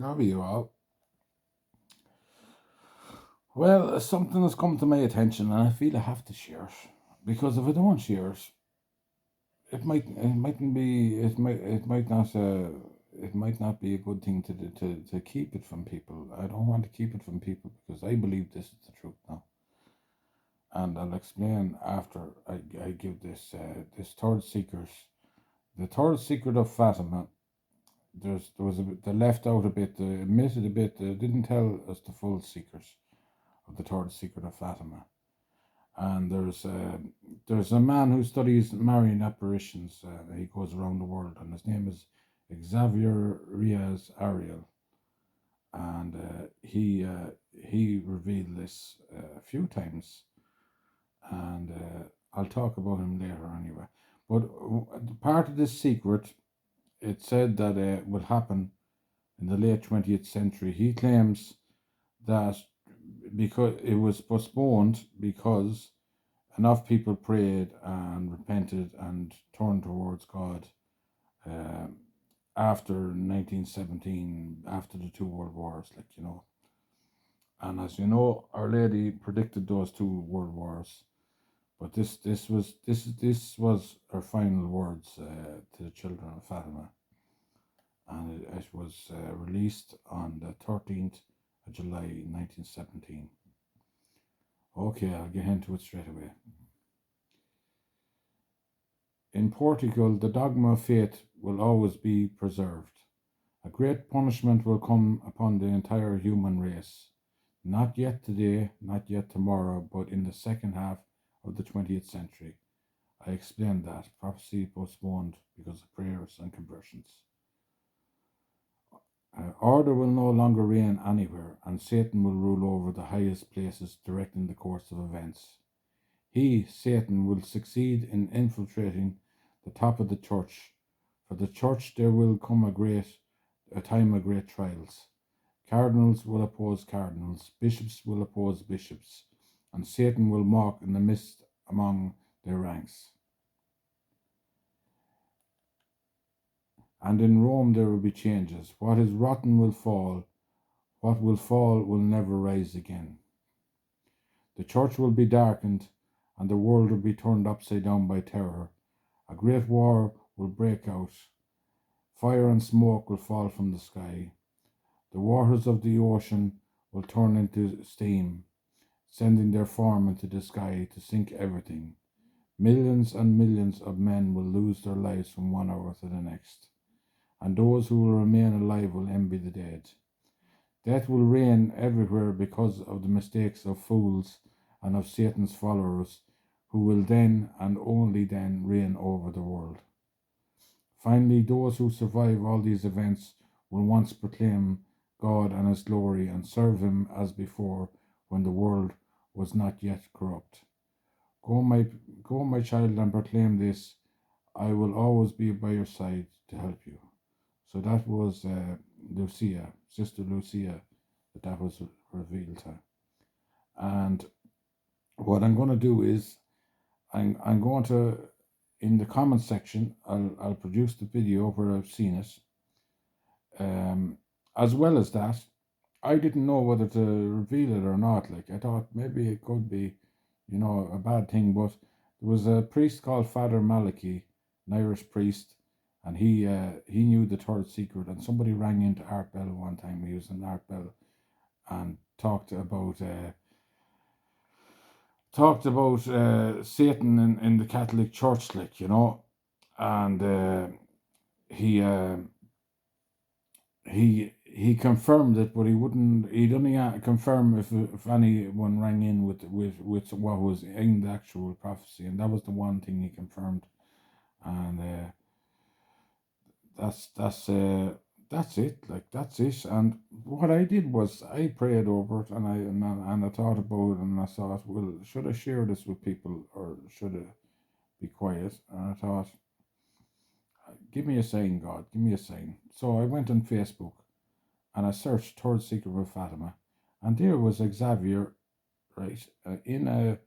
How are you all? Well, something has come to my attention, and I feel I have to share it because if I don't share it, it might not be a good thing to keep it from people. I don't want to keep it from people because I believe this is the truth now, and I'll explain after I give this third secret, the third secret of Fatima. There was a bit, they left out a bit, they omitted a bit, they didn't tell us the full secret of the third secret of Fatima. And there's a man who studies Marian apparitions. He goes around the world, and his name is Xavier Riaz Ariel, and he revealed this a few times, and I'll talk about him later anyway. But part of this secret, it said that it would happen in the late 20th century. He claims that because it was postponed because enough people prayed and repented and turned towards God um, after 1917, after the two world wars, And as you know, Our Lady predicted those two world wars. But this was her final words to the children of Fatima, and it was released on the 13th of July 1917. Okay, I'll get into it straight away. In Portugal, the dogma of faith will always be preserved. A great punishment will come upon the entire human race. Not yet today, not yet tomorrow, but in the second half of the 20th century. I explained that. Prophecy postponed because of prayers and conversions. Order will no longer reign anywhere, and Satan will rule over the highest places, directing the course of events. He, Satan, will succeed in infiltrating the top of the church. For the church there will come a time of great trials. Cardinals will oppose cardinals, bishops will oppose bishops, and Satan will mock in the midst among their ranks. And in Rome there will be changes. What is rotten will fall, what will fall will never rise again. The church will be darkened, and the world will be turned upside down by terror. A great war will break out. Fire and smoke will fall from the sky. The waters of the ocean will turn into steam, sending their form into the sky to sink everything. Millions and millions of men will lose their lives from one hour to the next, and those who will remain alive will envy the dead. Death will reign everywhere because of the mistakes of fools and of Satan's followers, who will then and only then reign over the world. Finally, those who survive all these events will once proclaim God and His glory and serve Him as before when the world was not yet corrupt. Go, my, go, my child, and proclaim this. I will always be by your side to help you. So that was Lucia, Sister Lucia, that was revealed to. And what I'm going to do is I'm going to, in the comment section, I'll produce the video where I've seen it. As well as that, I didn't know whether to reveal it or not. Like, I thought maybe it could be, a bad thing, but there was a priest called Father Malachi, an Irish priest, and he knew the third secret. And somebody rang into Art Bell one time. He was in Art Bell and talked about Satan in the Catholic Church, and he he confirmed it, but he wouldn't. He'd only confirm if anyone rang in with what was in the actual prophecy, and that was the one thing he confirmed, and that's it. Like, that's it. And what I did was I prayed over it, and I thought about it, and I thought, well, should I share this with people or should I be quiet? And I thought, give me a sign, God, give me a sign. So I went on Facebook and I searched Third Secret of Fatima, and there was Xavier, right, in a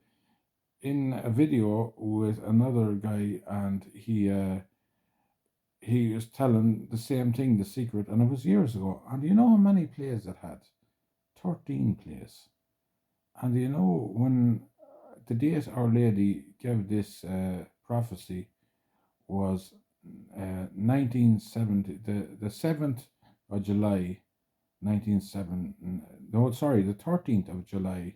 video with another guy, and he was telling the same thing, the secret, and it was years ago. And do you know how many plays it had? 13 plays. And you know, when the date Our Lady gave this prophecy was 1970, the 7th of July, 1970, no, sorry, the 13th of July,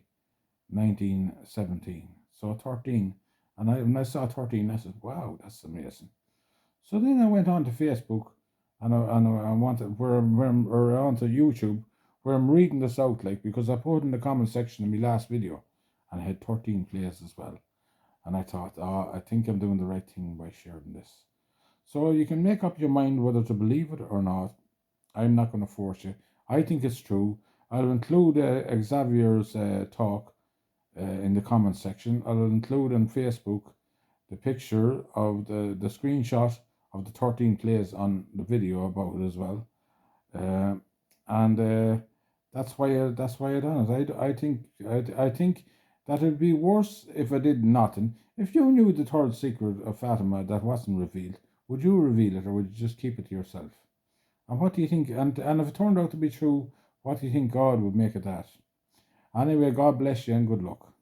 1917. So 13. And when I saw 13, I said, wow, that's amazing. So then I went on to Facebook and I wanted, or onto YouTube, where I'm reading this out, like, because I put in the comment section in my last video and I had 13 plays as well. And I thought, I think I'm doing the right thing by sharing this. So you can make up your mind whether to believe it or not. I'm not going to force you. I think it's true. I'll include Xavier's talk in the comment section. I'll include on Facebook the picture of the screenshot of the 13 plays on the video about it as well. Uh, and that's why I done it. I think that it'd be worse if I did nothing. If you knew the third secret of Fatima that wasn't revealed, would you reveal it or would you just keep it to yourself? And what do you think? And if it turned out to be true, what do you think God would make of that? Anyway, God bless you and good luck.